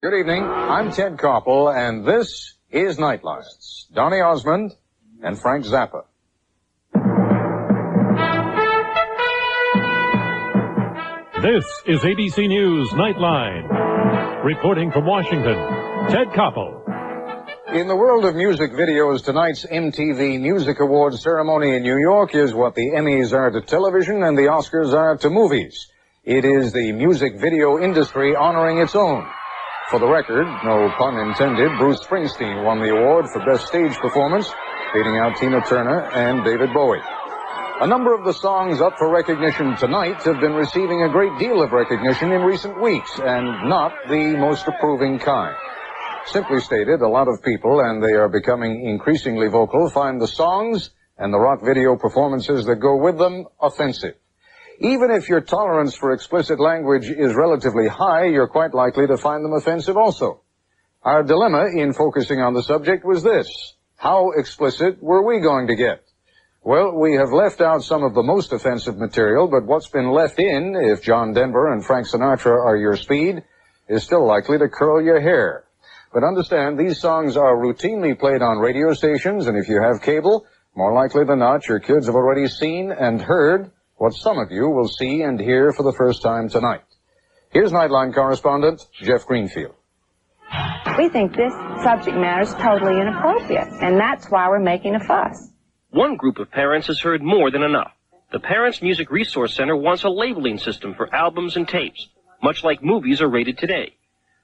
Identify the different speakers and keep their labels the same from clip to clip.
Speaker 1: Good evening. I'm Ted Koppel, and this is Nightline. Donny Osmond and Frank Zappa.
Speaker 2: This is ABC News Nightline. Reporting from Washington, Ted Koppel.
Speaker 1: In the world of music videos, tonight's MTV Music Awards ceremony in New York is what the Emmys are to television and the Oscars are to movies. It is the music video industry honoring its own. For the record, no pun intended, Bruce Springsteen won the award for Best Stage Performance, beating out Tina Turner and David Bowie. A number of the songs up for recognition tonight have been receiving a great deal of recognition in recent weeks, and not the most approving kind. Simply stated, a lot of people, and they are becoming increasingly vocal, find the songs and the rock video performances that go with them offensive. Even if your tolerance for explicit language is relatively high, you're quite likely to find them offensive also. Our dilemma in focusing on the subject was this: how explicit were we going to get? Well, we have left out some of the most offensive material, but what's been left in, if John Denver and Frank Sinatra are your speed, is still likely to curl your hair. But understand, these songs are routinely played on radio stations, and if you have cable, more likely than not, your kids have already seen and heard what some of you will see and hear for the first time tonight. Here's Nightline correspondent Jeff Greenfield.
Speaker 3: We think this subject matter is totally inappropriate, and that's why we're making a fuss.
Speaker 4: One group of parents has heard more than enough. The Parents Music Resource Center wants a labeling system for albums and tapes, much like movies are rated today.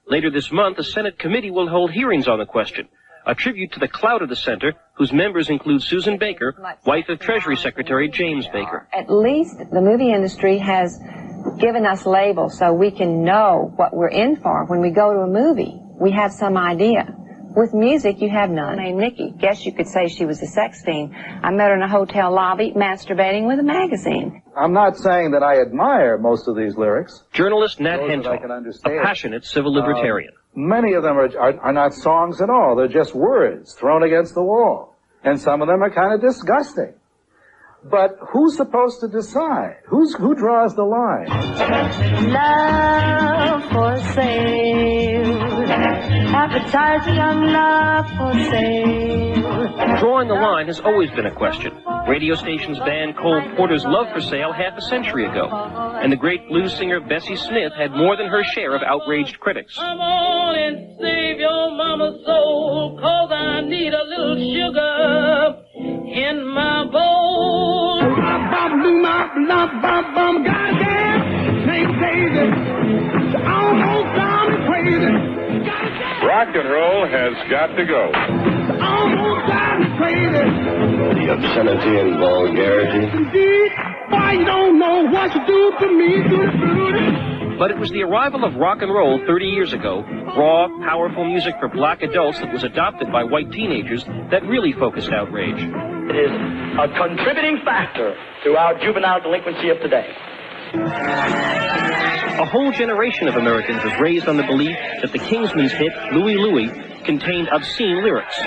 Speaker 4: Later this month, a Senate committee will hold hearings on the question, a tribute to the clout of the center, whose members include Susan Baker, wife of Treasury Secretary James Baker.
Speaker 3: At least the movie industry has given us labels so we can know what we're in for. When we go to a movie, we have some idea. With music, you have none. Named Nikki. Guess you could say she was a sex fiend. I met her in a hotel lobby masturbating with a magazine.
Speaker 5: I'm not saying that I admire most of these lyrics.
Speaker 4: Journalist Nat Hentoff, a passionate civil libertarian.
Speaker 5: Many of them are not songs at all. They're just words thrown against the wall. And some of them are kind of disgusting. But who's supposed to decide? Who draws the line?
Speaker 6: Love for sale. Advertising on love for sale.
Speaker 4: Drawing the line has always been a question. Radio stations banned Cole Porter's Love for Sale half a century ago. And the great blues singer Bessie Smith had more than her share of outraged critics.
Speaker 7: Come on and save your mama's soul, 'cause I need a little sugar in my bowl.
Speaker 8: Rock and roll has got to go.
Speaker 9: The obscenity and vulgarity.
Speaker 7: Why you don't know what you do to me.
Speaker 4: But it was the arrival of rock and roll 30 years ago, raw, powerful music for black adults that was adopted by white teenagers, that really focused outrage.
Speaker 10: It is a contributing factor to our juvenile delinquency of today.
Speaker 4: A whole generation of Americans was raised on the belief that the Kingsmen's hit, Louie Louie, contained obscene lyrics.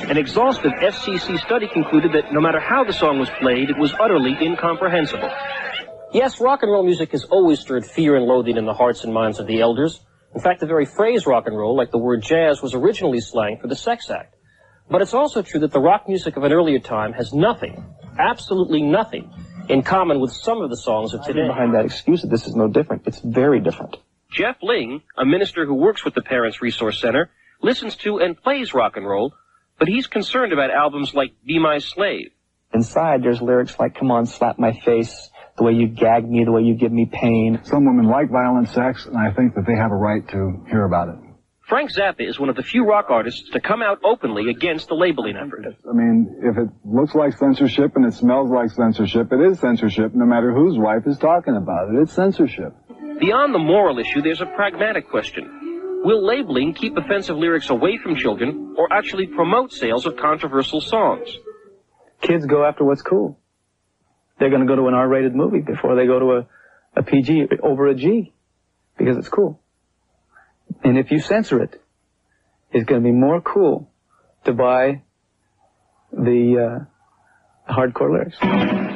Speaker 4: An exhaustive FCC study concluded that no matter how the song was played, it was utterly incomprehensible. Yes, rock and roll music has always stirred fear and loathing in the hearts and minds of the elders. In fact, the very phrase rock and roll, like the word jazz, was originally slang for the sex act. But it's also true that the rock music of an earlier time has nothing, absolutely nothing, in common with some of the songs of today.
Speaker 11: Behind that excuse that this is no different, it's very different.
Speaker 4: Jeff Ling, a minister who works with the Parents Resource Center, listens to and plays rock and roll, but he's concerned about albums like Be My Slave.
Speaker 11: Inside, there's lyrics like, come on, slap my face, the way you gag me, the way you give me pain.
Speaker 12: Some women like violent sex, and I think that they have a right to hear about it.
Speaker 4: Frank Zappa is one of the few rock artists to come out openly against the labeling effort.
Speaker 12: I mean, if it looks like censorship and it smells like censorship, it is censorship, no matter whose wife is talking about it. It's censorship.
Speaker 4: Beyond the moral issue, there's a pragmatic question. Will labeling keep offensive lyrics away from children, or actually promote sales of controversial songs?
Speaker 11: Kids go after what's cool. They're going to go to an R-rated movie before they go to a PG over a G, because it's cool. And if you censor it, it's going to be more cool to buy the hardcore lyrics.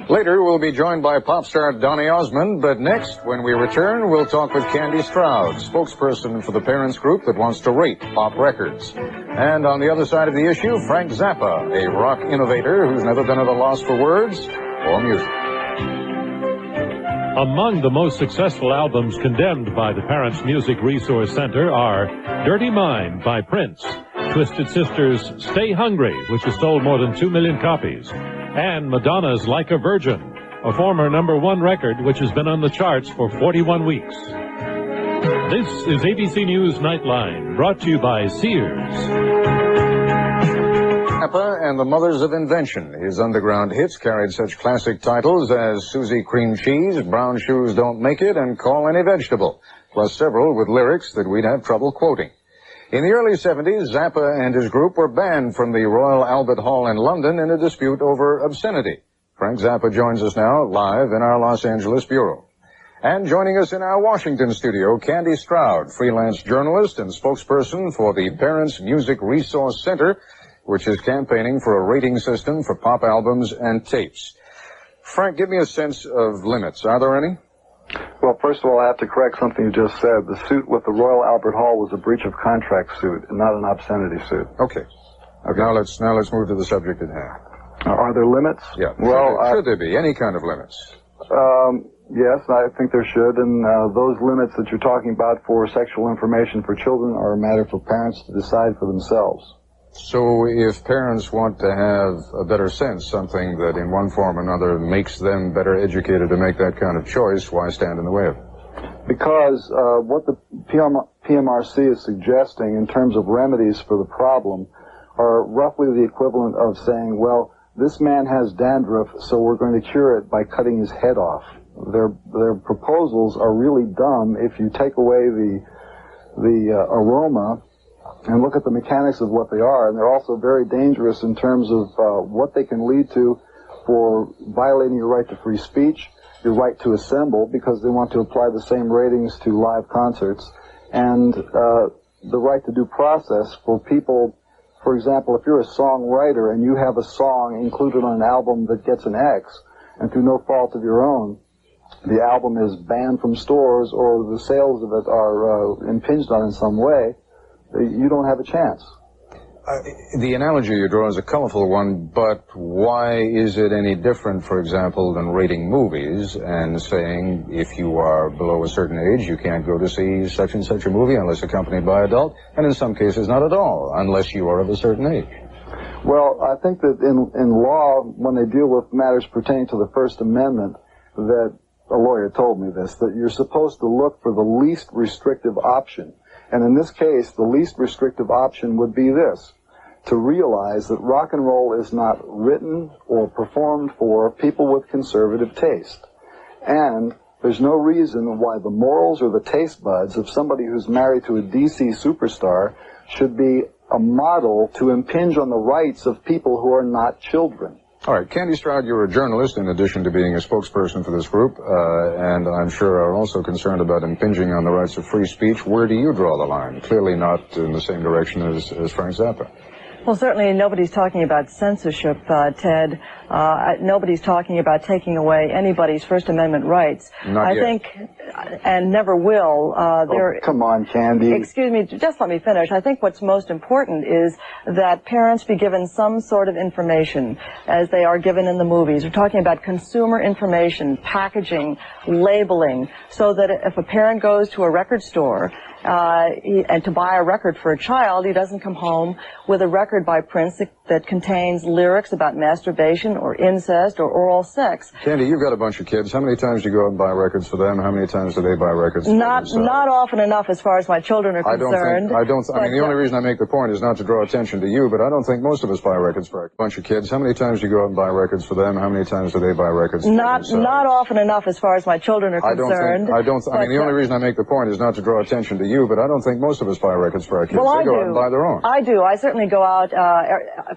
Speaker 1: Later, we'll be joined by pop star Donny Osmond, but next, when we return, we'll talk with Candy Stroud, spokesperson for the parents group that wants to rate pop records. And on the other side of the issue, Frank Zappa, a rock innovator who's never been at a loss for words or music.
Speaker 2: Among the most successful albums condemned by the Parents Music Resource Center are Dirty Mind by Prince, Twisted Sister's Stay Hungry, which has sold more than 2 million copies, and Madonna's Like a Virgin, a former #1 record which has been on the charts for 41 weeks. This is ABC News Nightline, brought to you by Sears.
Speaker 1: Zappa and the Mothers of Invention. His underground hits carried such classic titles as Susie Cream Cheese, Brown Shoes Don't Make It, and Call Any Vegetable, plus several with lyrics that we'd have trouble quoting. In the early 70s, Zappa and his group were banned from the Royal Albert Hall in London in a dispute over obscenity. Frank Zappa joins us now live in our Los Angeles bureau. And joining us in our Washington studio, Candy Stroud, freelance journalist and spokesperson for the Parents Music Resource Center, which is campaigning for a rating system for pop albums and tapes. Frank, give me a sense of limits. Are there any?
Speaker 12: Well, first of all, I have to correct something you just said. The suit with the Royal Albert Hall was a breach of contract suit, and not an obscenity suit.
Speaker 1: Okay. Now let's move to the subject at hand.
Speaker 12: Are there limits?
Speaker 1: Yeah.
Speaker 12: Well,
Speaker 1: should there be any kind of limits?
Speaker 12: Yes, I think there should, and those limits that you're talking about for sexual information for children are a matter for parents to decide for themselves.
Speaker 1: So if parents want to have a better sense, something that in one form or another makes them better educated to make that kind of choice, why stand in the way of it?
Speaker 12: Because what the PMRC is suggesting in terms of remedies for the problem are roughly the equivalent of saying, well, this man has dandruff, so we're going to cure it by cutting his head off. Their proposals are really dumb if you take away the aroma and look at the mechanics of what they are, and they're also very dangerous in terms of what they can lead to for violating your right to free speech, your right to assemble, because they want to apply the same ratings to live concerts, and the right to due process for people. For example, if you're a songwriter and you have a song included on an album that gets an X, and through no fault of your own, the album is banned from stores or the sales of it are impinged on in some way, you don't have a chance.
Speaker 1: The analogy you draw is a colorful one, but why is it any different, for example, than rating movies and saying if you are below a certain age, you can't go to see such and such a movie unless accompanied by adult, and in some cases not at all, unless you are of a certain age?
Speaker 12: Well, I think that in law, when they deal with matters pertaining to the First Amendment, that a lawyer told me this, that you're supposed to look for the least restrictive option. And in this case, the least restrictive option would be this, to realize that rock and roll is not written or performed for people with conservative taste. And there's no reason why the morals or the taste buds of somebody who's married to a DC superstar should be a model to impinge on the rights of people who are not children.
Speaker 1: All right, Candy Stroud, you're a journalist in addition to being a spokesperson for this group, and I'm sure are also concerned about impinging on the rights of free speech. Where do you draw the line? Clearly not in the same direction as Frank Zappa.
Speaker 13: Well, certainly nobody's talking about censorship, Ted. Nobody's talking about taking away anybody's First Amendment rights.
Speaker 1: Not yet.
Speaker 13: I think, and never will.
Speaker 12: Come on, Candy.
Speaker 13: Excuse me, just let me finish. I think what's most important is that parents be given some sort of information as they are given in the movies. We're talking about consumer information, packaging, labeling, so that if a parent goes to a record store and to buy a record for a child, he doesn't come home with a record by Prince that contains lyrics about masturbation or incest or oral sex.
Speaker 1: Candy, you've got a bunch of kids. How many times do you go out and buy records for them? How many times do they buy records for themselves?
Speaker 13: Not often enough as far as my children are concerned.
Speaker 1: I mean, the only reason I make the point is not to draw attention to you, but I don't think most of us buy records for a bunch of kids. How many times do you go out and buy records for them? How many times do they buy records for themselves?
Speaker 13: Not often enough as far as my children are concerned.
Speaker 1: I mean, the only reason I make the point is not to draw attention to you, but I don't think most of us buy records for our kids.
Speaker 13: Well,
Speaker 1: they go out and buy their own.
Speaker 13: I do. I certainly go out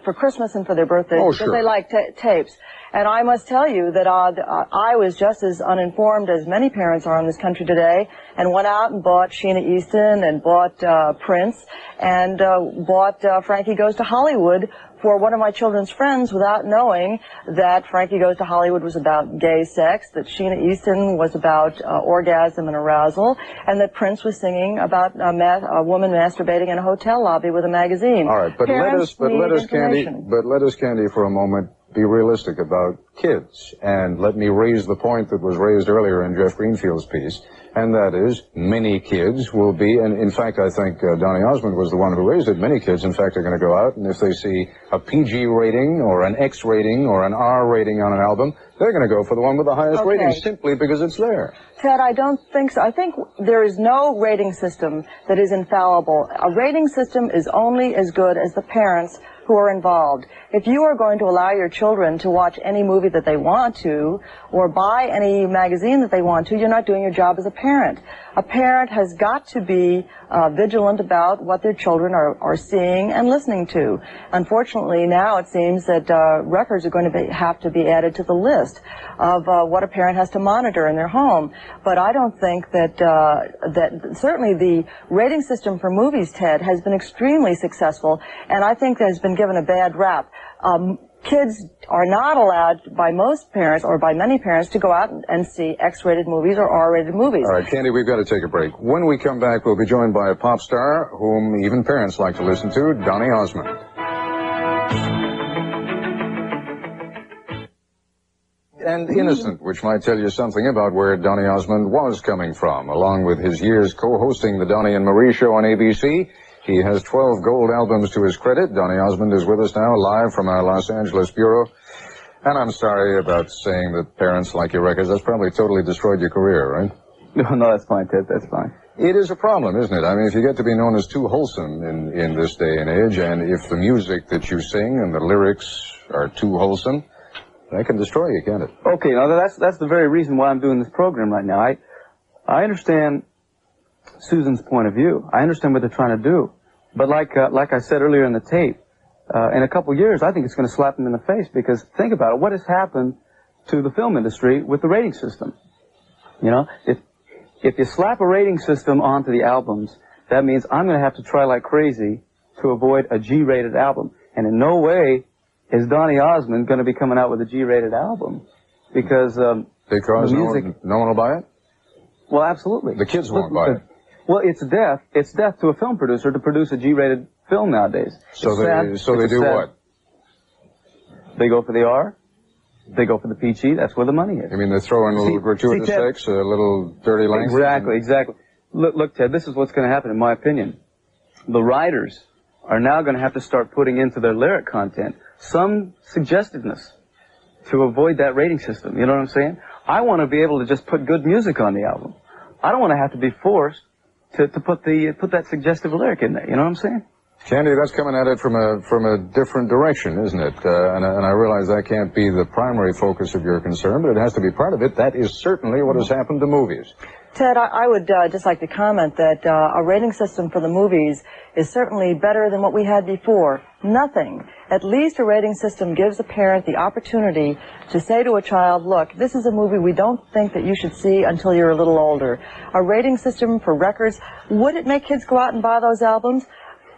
Speaker 13: for Christmas and for their birthdays because they like tapes. And I must tell you that I was just as uninformed as many parents are in this country today, and went out and bought Sheena Easton and bought Prince and bought Frankie Goes to Hollywood for one of my children's friends without knowing that Frankie Goes to Hollywood was about gay sex, that Sheena Easton was about orgasm and arousal, and that Prince was singing about a woman masturbating in a hotel lobby with a magazine.
Speaker 1: All right, but let us, Candy, for a moment be realistic about kids. And let me raise the point that was raised earlier in Jeff Greenfield's piece, and that is many kids will be, and in fact I think Donny Osmond was the one who raised it, many kids in fact are going to go out, and if they see a PG rating or an X rating or an R rating on an album, they're going to go for the one with the highest rating simply because it's there.
Speaker 13: Ted, I don't think so. I think there is no rating system that is infallible. A rating system is only as good as the parents who are involved. If you are going to allow your children to watch any movie that they want to, or buy any magazine that they want to, you're not doing your job as a parent. A parent has got to be vigilant about what their children are seeing and listening to. Unfortunately, now it seems that records are going to have to be added to the list of what a parent has to monitor in their home. But I don't think that certainly the rating system for movies, Ted, has been extremely successful, and I think has been given a bad rap. Kids are not allowed by most parents, or by many parents, to go out and see X-rated movies or R-rated movies.
Speaker 1: All right, Candy, we've got to take a break. When we come back, we'll be joined by a pop star whom even parents like to listen to, Donny Osmond. And Innocent, which might tell you something about where Donny Osmond was coming from. Along with his years co-hosting the Donny and Marie Show on ABC, he has 12 gold albums to his credit. Donny Osmond is with us now, live from our Los Angeles bureau. And I'm sorry about saying that parents like your records. That's probably totally destroyed your career, right?
Speaker 11: No, that's fine, Ted. That's fine.
Speaker 1: It is a problem, isn't it? I mean, if you get to be known as too wholesome in this day and age, and if the music that you sing and the lyrics are too wholesome, that can destroy you, can't it?
Speaker 11: Okay, now that's the very reason why I'm doing this program right now. I understand Susan's point of view. I understand what they're trying to do. But like I said earlier in the tape, in a couple of years, I think it's going to slap them in the face, because think about it. What has happened to the film industry with the rating system? You know, if you slap a rating system onto the albums, that means I'm going to have to try like crazy to avoid a G-rated album. And in no way is Donny Osmond going to be coming out with a G-rated album, because the music,
Speaker 1: no one will buy it?
Speaker 11: Well, absolutely.
Speaker 1: The kids won't buy it.
Speaker 11: Well, it's death. It's death to a film producer to produce a G-rated film nowadays.
Speaker 1: So they do what?
Speaker 11: They go for the R. They go for the PG. That's where the money is.
Speaker 1: You mean they throw in a little gratuitous sex, a little dirty language?
Speaker 11: Exactly. Look, Ted, this is what's going to happen, in my opinion. The writers are now going to have to start putting into their lyric content some suggestiveness to avoid that rating system. You know what I'm saying? I want to be able to just put good music on the album. I don't want to have to be forced to put that suggestive lyric in there. You know what I'm saying?
Speaker 1: Candy, that's coming at it from a different direction, isn't it? And I realize that can't be the primary focus of your concern, but it has to be part of it. That is certainly what has happened to movies.
Speaker 13: Ted, I would just like to comment that a rating system for the movies is certainly better than what we had before. Nothing. At least a rating system gives a parent the opportunity to say to a child, look, this is a movie we don't think that you should see until you're a little older. A rating system for records, would it make kids go out and buy those albums?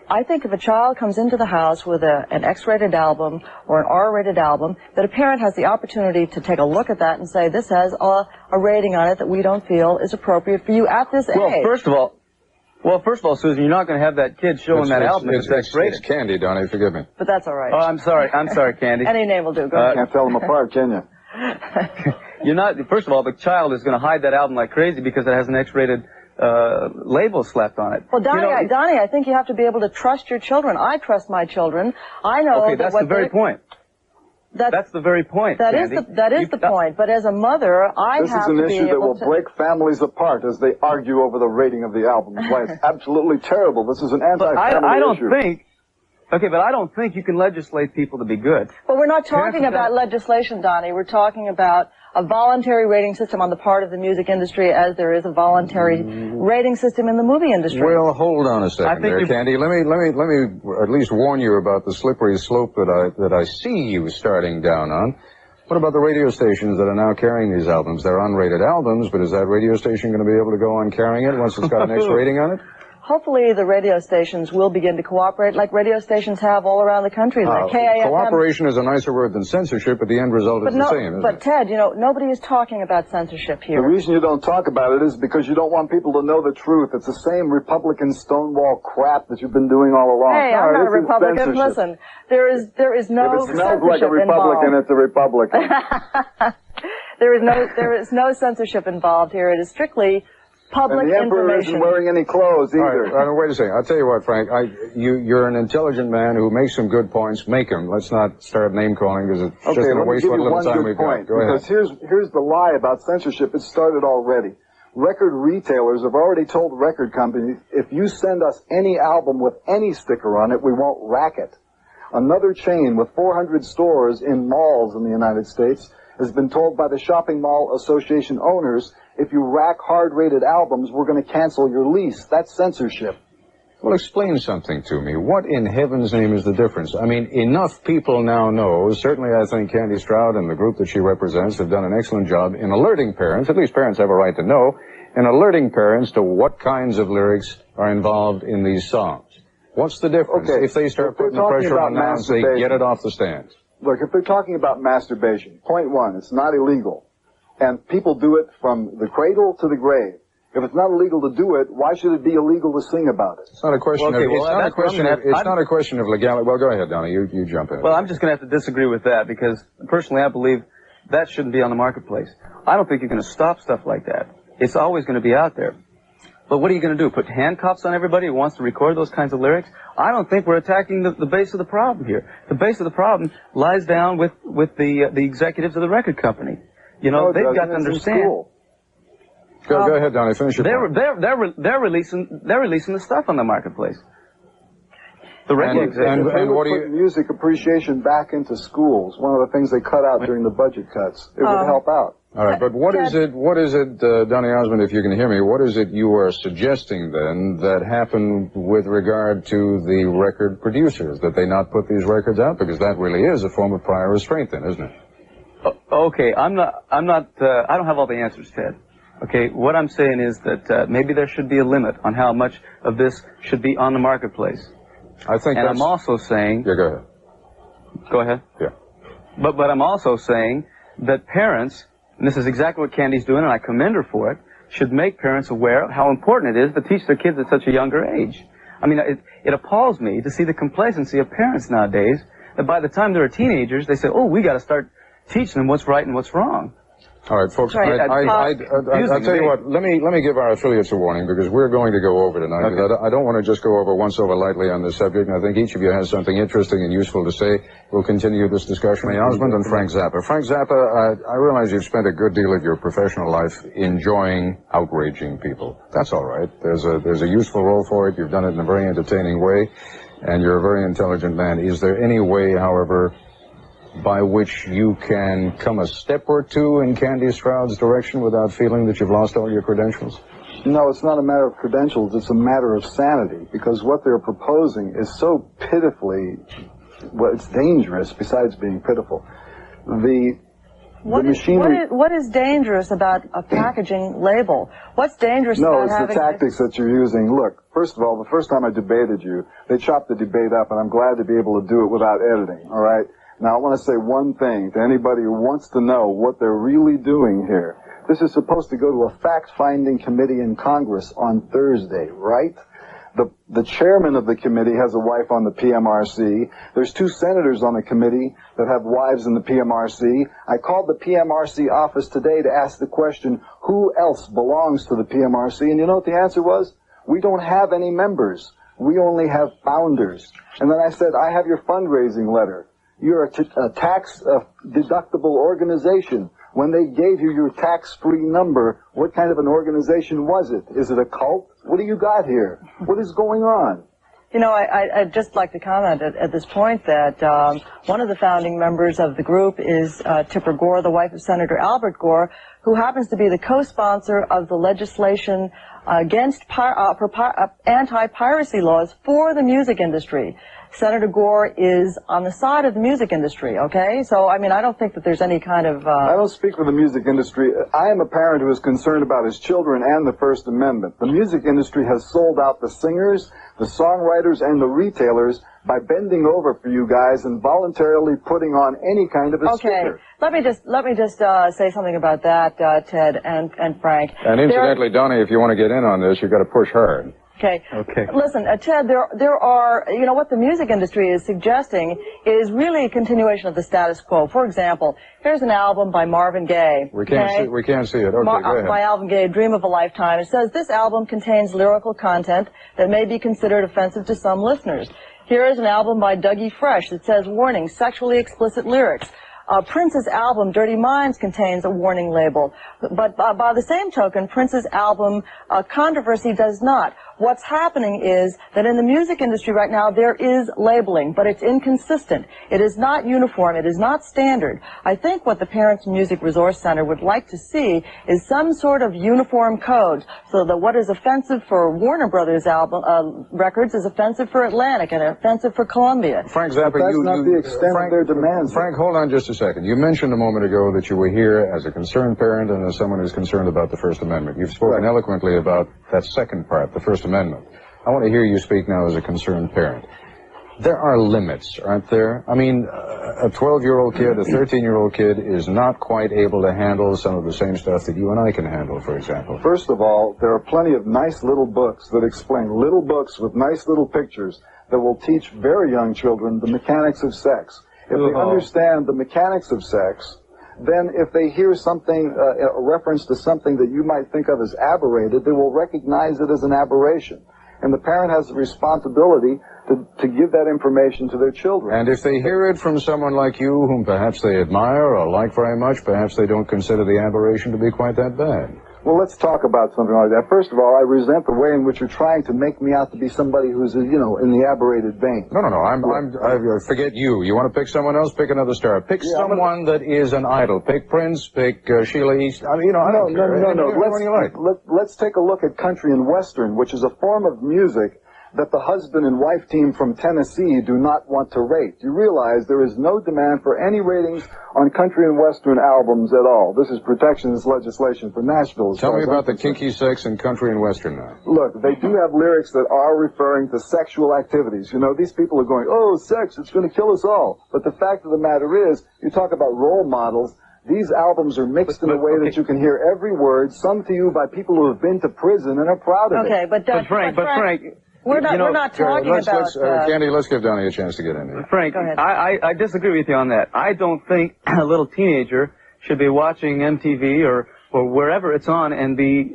Speaker 13: I think if a child comes into the house with an X-rated album or an R-rated album, that a parent has the opportunity to take a look at that and say, this has a rating on it that we don't feel is appropriate for you at this age.
Speaker 11: Well, first of all, Susan, you're not going to have that kid showing that album if it's X-rated.
Speaker 1: It's Candy, Donny, forgive me.
Speaker 13: But that's all right.
Speaker 11: Oh, I'm sorry, Candy.
Speaker 13: Any name will do. Go ahead.
Speaker 12: Can't tell them apart, can you?
Speaker 11: You're not. First of all, the child is going to hide that album like crazy because it has an X-rated label slapped on it.
Speaker 13: Well, Donny, I think you have to be able to trust your children. I trust my children. I know.
Speaker 11: Okay, that's the very point. That's the very point.
Speaker 13: That is the point. But as a mother,
Speaker 12: this is an issue that will break families apart as they argue over the rating of the album. That's why it's absolutely terrible. This is an anti-family issue.
Speaker 11: Okay, but I don't think you can legislate people to be good.
Speaker 13: But we're not talking about legislation, Donny. We're talking about a voluntary rating system on the part of the music industry, as there is a voluntary rating system in the movie industry.
Speaker 1: Well, hold on a second there, Candy. Let me at least warn you about the slippery slope that I see you starting down on. What about the radio stations that are now carrying these albums? They're unrated albums, but is that radio station going to be able to go on carrying it once it's got an X rating on it?
Speaker 13: Hopefully the radio stations will begin to cooperate like radio stations have all around the country, like KAFM.
Speaker 1: Cooperation is a nicer word than censorship, but the end result is the same, isn't it?
Speaker 13: Ted, you know, nobody is talking about censorship here.
Speaker 12: The reason you don't talk about it is because you don't want people to know the truth. It's the same Republican Stonewall crap that you've been doing all along.
Speaker 13: Hey, I'm not a Republican. Listen, there is no
Speaker 12: If it smells like a Republican, it's a Republican.
Speaker 13: There is no censorship involved here. It is strictly public
Speaker 12: and the Emperor
Speaker 13: information.
Speaker 12: isn't wearing any clothes either.
Speaker 1: All right, wait a second. I'll tell you what, Frank. You're an intelligent man who makes some good points. Make them. Let's not start name calling because it's just going to waste what little time we've got. Go ahead.
Speaker 12: Because here's the lie about censorship. It started already. Record retailers have already told record companies, if you send us any album with any sticker on it, we won't rack it. Another chain with 400 stores in malls in the United States has been told by the Shopping Mall Association owners, if you rack hard-rated albums, we're going to cancel your lease. That's censorship.
Speaker 1: Well, explain something to me. What in heaven's name is the difference? I mean, enough people now know, certainly I think Candy Stroud and the group that she represents have done an excellent job in alerting parents, at least parents have a right to know, in alerting parents to what kinds of lyrics are involved in these songs. What's the difference if they start putting the pressure on now and say, get it off the stands?
Speaker 12: Look, if they're talking about masturbation, point one, it's not illegal. And people do it from the cradle to the grave. If it's not illegal to do it, why should it be illegal to sing about it?
Speaker 1: It's not a question it's not a question of legality. Well, go ahead, Donnie. You jump in.
Speaker 11: Well, I'm just going to have to disagree with that because personally I believe that shouldn't be on the marketplace. I don't think you're going to stop stuff like that. It's always going to be out there. But what are you going to do? Put handcuffs on everybody who wants to record those kinds of lyrics? I don't think we're attacking the base of the problem here. The base of the problem lies down with the executives of the record company. You know, they've got to understand.
Speaker 1: Go ahead, Donnie. Finish your point.
Speaker 11: They're releasing the stuff on the marketplace. The record executives.
Speaker 12: And what do you put music appreciation back into schools? One of the things they cut out during the budget cuts. It would help out.
Speaker 1: All right, but what is it, Donnie Osmond, if you can hear me, what is it you are suggesting then that happened with regard to the record producers, that they not put these records out? Because that really is a form of prior restraint then, isn't it?
Speaker 11: Okay, I don't have all the answers, Ted. Okay, what I'm saying is that maybe there should be a limit on how much of this should be on the marketplace.
Speaker 1: I think
Speaker 11: and I'm also saying...
Speaker 1: Yeah, go ahead.
Speaker 11: Go ahead?
Speaker 1: Yeah.
Speaker 11: But I'm also saying that parents, and this is exactly what Candy's doing, and I commend her for it, should make parents aware of how important it is to teach their kids at such a younger age. I mean, it appalls me to see the complacency of parents nowadays, that by the time they're teenagers, they say, oh, we got to start teaching them what's right and what's wrong.
Speaker 1: All right, folks, I'll tell you what, let me give our affiliates a warning, because we're going to go over tonight. Okay. I don't want to just go over once over lightly on this subject, and I think each of you has something interesting and useful to say. We'll continue this discussion. Osmond and Frank Zappa. Frank Zappa, I realize you've spent a good deal of your professional life enjoying outraging people. That's all right. There's a useful role for it. You've done it in a very entertaining way, and you're a very intelligent man. Is there any way, however, by which you can come a step or two in Candy Stroud's direction without feeling that you've lost all your credentials?
Speaker 12: No, it's not a matter of credentials. It's a matter of sanity, because what they're proposing is so pitifully, well, it's dangerous besides being pitiful.
Speaker 13: What is dangerous about a packaging label? What's dangerous about having...
Speaker 12: No, it's the tactics that you're using. Look, first of all, the first time I debated you, they chopped the debate up, and I'm glad to be able to do it without editing, all right? Now, I want to say one thing to anybody who wants to know what they're really doing here. This is supposed to go to a fact-finding committee in Congress on Thursday, right? The chairman of the committee has a wife on the PMRC. There's 2 senators on the committee that have wives in the PMRC. I called the PMRC office today to ask the question, who else belongs to the PMRC? And you know what the answer was? We don't have any members. We only have founders. And then I said, I have your fundraising letter. You're a tax-deductible organization. When they gave you your tax-free number, what kind of an organization was it? Is it a cult? What do you got here? What is going on?
Speaker 13: You know, I'd just like to comment at this point that one of the founding members of the group is Tipper Gore, the wife of Senator Albert Gore, who happens to be the co-sponsor of the legislation against anti-piracy laws for the music industry. Senator Gore is on the side of the music industry, okay? So, I mean, I don't think that there's any kind of...
Speaker 12: I don't speak for the music industry. I am a parent who is concerned about his children and the First Amendment. The music industry has sold out the singers, the songwriters, and the retailers by bending over for you guys and voluntarily putting on any kind of a sticker.
Speaker 13: Let me just say something about that, Ted and Frank.
Speaker 1: And incidentally, Donnie, if you want to get in on this, you've got to push hard.
Speaker 13: Okay. Listen, Ted, there are, you know, what the music industry is suggesting is really a continuation of the status quo. For example, here's an album by Marvin Gaye.
Speaker 1: We can't see it. Okay, go ahead.
Speaker 13: By Marvin Gaye, Dream of a Lifetime. It says this album contains lyrical content that may be considered offensive to some listeners. Here is an album by Dougie Fresh that says, warning, sexually explicit lyrics. Prince's album, Dirty Minds, contains a warning label. But by the same token, Prince's album, Controversy, does not. What's happening is that in the music industry right now, there is labeling, but it's inconsistent. It is not uniform. It is not standard. I think what the Parents Music Resource Center would like to see is some sort of uniform code so that what is offensive for Warner Brothers records is offensive for Atlantic and offensive for Columbia.
Speaker 1: Frank Zappa,
Speaker 12: that's not the extent of their demands.
Speaker 1: Frank, hold on just a second. You mentioned a moment ago that you were here as a concerned parent and as someone who's concerned about the First Amendment. You've spoken eloquently about that second part, the First Amendment. I want to hear you speak now as a concerned parent. There are limits, aren't there? I mean, a 12-year-old kid, a 13-year-old kid is not quite able to handle some of the same stuff that you and I can handle, for example.
Speaker 12: First of all, there are plenty of nice little books that explain, little books with nice little pictures that will teach very young children the mechanics of sex. If they understand the mechanics of sex, then if they hear something, a reference to something that you might think of as aberrated, they will recognize it as an aberration. And the parent has the responsibility to give that information to their children.
Speaker 1: And if they hear it from someone like you, whom perhaps they admire or like very much, perhaps they don't consider the aberration to be quite that bad.
Speaker 12: Well, let's talk about something like that. First of all, I resent the way in which you're trying to make me out to be somebody who's, you know, in the aberrated vein.
Speaker 1: No. I forget you. You want to pick someone else? Pick another star. Pick someone that is an idol. Pick Prince. Pick Sheila East. I mean, you know, I don't care.
Speaker 12: No. Let's take a look at country and western, which is a form of music that the husband and wife team from Tennessee do not want to rate. You realize there is no demand for any ratings on country and western albums at all. This is protectionist legislation for Nashville.
Speaker 1: Tell me about the kinky sex in country and western now.
Speaker 12: Look, they do have lyrics that are referring to sexual activities. You know, these people are going, oh, sex, it's going to kill us all. But the fact of the matter is, you talk about role models, these albums are mixed in a way that you can hear every word, sung to you by people who have been to prison and are proud of it.
Speaker 13: But Frank, we're not talking about...
Speaker 1: Candy, let's give Donnie a chance to get in here.
Speaker 11: Frank, I disagree with you on that. I don't think a little teenager should be watching MTV or wherever it's on and be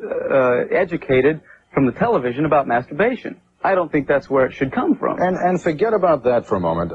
Speaker 11: educated from the television about masturbation. I don't think that's where it should come from.
Speaker 1: And forget about that for a moment.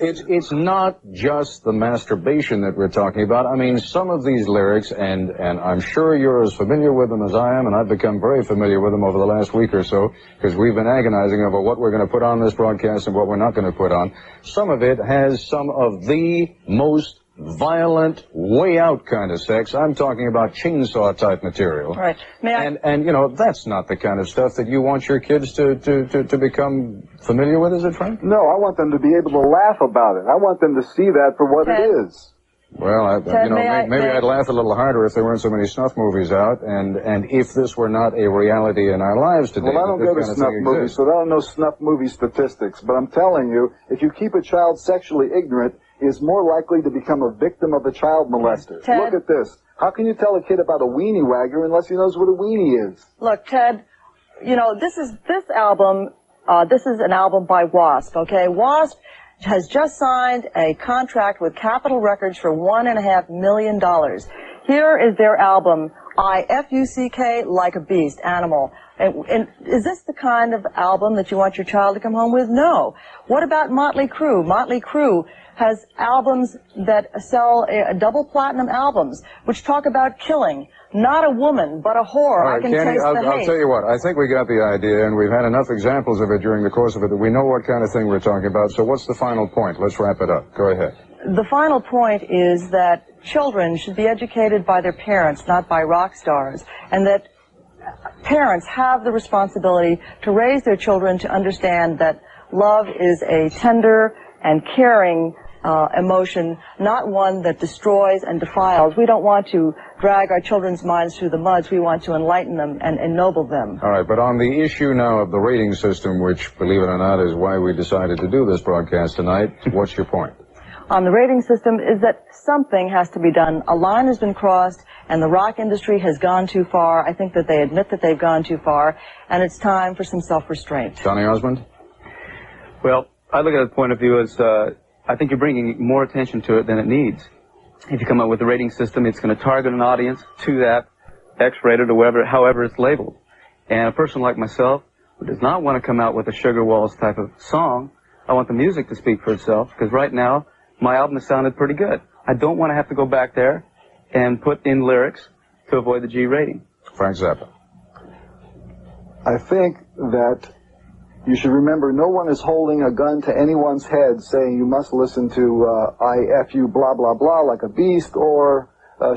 Speaker 1: It's not just the masturbation that we're talking about. I mean, some of these lyrics, and I'm sure you're as familiar with them as I am, and I've become very familiar with them over the last week or so, because we've been agonizing over what we're going to put on this broadcast and what we're not going to put on. Some of it has some of the most violent, way out kind of sex. I'm talking about chainsaw type material.
Speaker 13: Right.
Speaker 1: And you know, that's not the kind of stuff that you want your kids to become familiar with, is it, Frank?
Speaker 12: No, I want them to be able to laugh about it. I want them to see that for what it is.
Speaker 1: Well, maybe I'd laugh a little harder if there weren't so many snuff movies out, and if this were not a reality in our lives today.
Speaker 12: Well, I don't go to snuff movies, so I don't know snuff movie statistics, but I'm telling you, if you keep a child sexually ignorant, he is more likely to become a victim of a child molester.
Speaker 13: Ted?
Speaker 12: Look at this. How can you tell a kid about a weenie wagger unless he knows what a weenie is?
Speaker 13: Look, Ted, you know, this is an album by Wasp, okay? Wasp has just signed a contract with Capitol Records for $1.5 million. Here is their album, I-F-U-C-K, Like a Beast, Animal. And is this the kind of album that you want your child to come home with? No. What about Motley Crue? Motley Crue has albums that sell double platinum albums, which talk about killing. Not a woman, but a whore.
Speaker 1: All right, Candy, I'll tell you what. I think we got the idea, and we've had enough examples of it during the course of it that we know what kind of thing we're talking about. So what's the final point? Let's wrap it up. Go ahead.
Speaker 13: The final point is that children should be educated by their parents, not by rock stars, and that parents have the responsibility to raise their children to understand that love is a tender and caring emotion, not one that destroys and defiles. We don't want to drag our children's minds through the muds. We want to enlighten them and ennoble them.
Speaker 1: All right, but on the issue now of the rating system, which, believe it or not, is why we decided to do this broadcast tonight, what's your point?
Speaker 13: On the rating system is that something has to be done. A line has been crossed, and the rock industry has gone too far. I think that they admit that they've gone too far, and it's time for some self-restraint.
Speaker 1: Johnny Osmond?
Speaker 11: Well, I look at the point of view as I think you're bringing more attention to it than it needs. If you come up with a rating system, it's going to target an audience to that X-rated or however it's labeled. And a person like myself who does not want to come out with a Sugar Walls type of song, I want the music to speak for itself, because right now my album has sounded pretty good. I don't want to have to go back there and put in lyrics to avoid the G rating.
Speaker 1: Frank Zappa.
Speaker 12: I think that you should remember no one is holding a gun to anyone's head saying you must listen to I F you blah blah blah like a beast or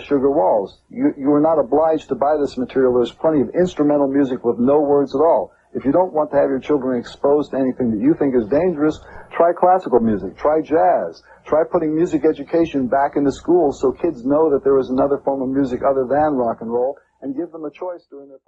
Speaker 12: Sugar Walls. You are not obliged to buy this material. There's plenty of instrumental music with no words at all. If you don't want to have your children exposed to anything that you think is dangerous, try classical music, try jazz, try putting music education back into schools so kids know that there is another form of music other than rock and roll, and give them a choice during their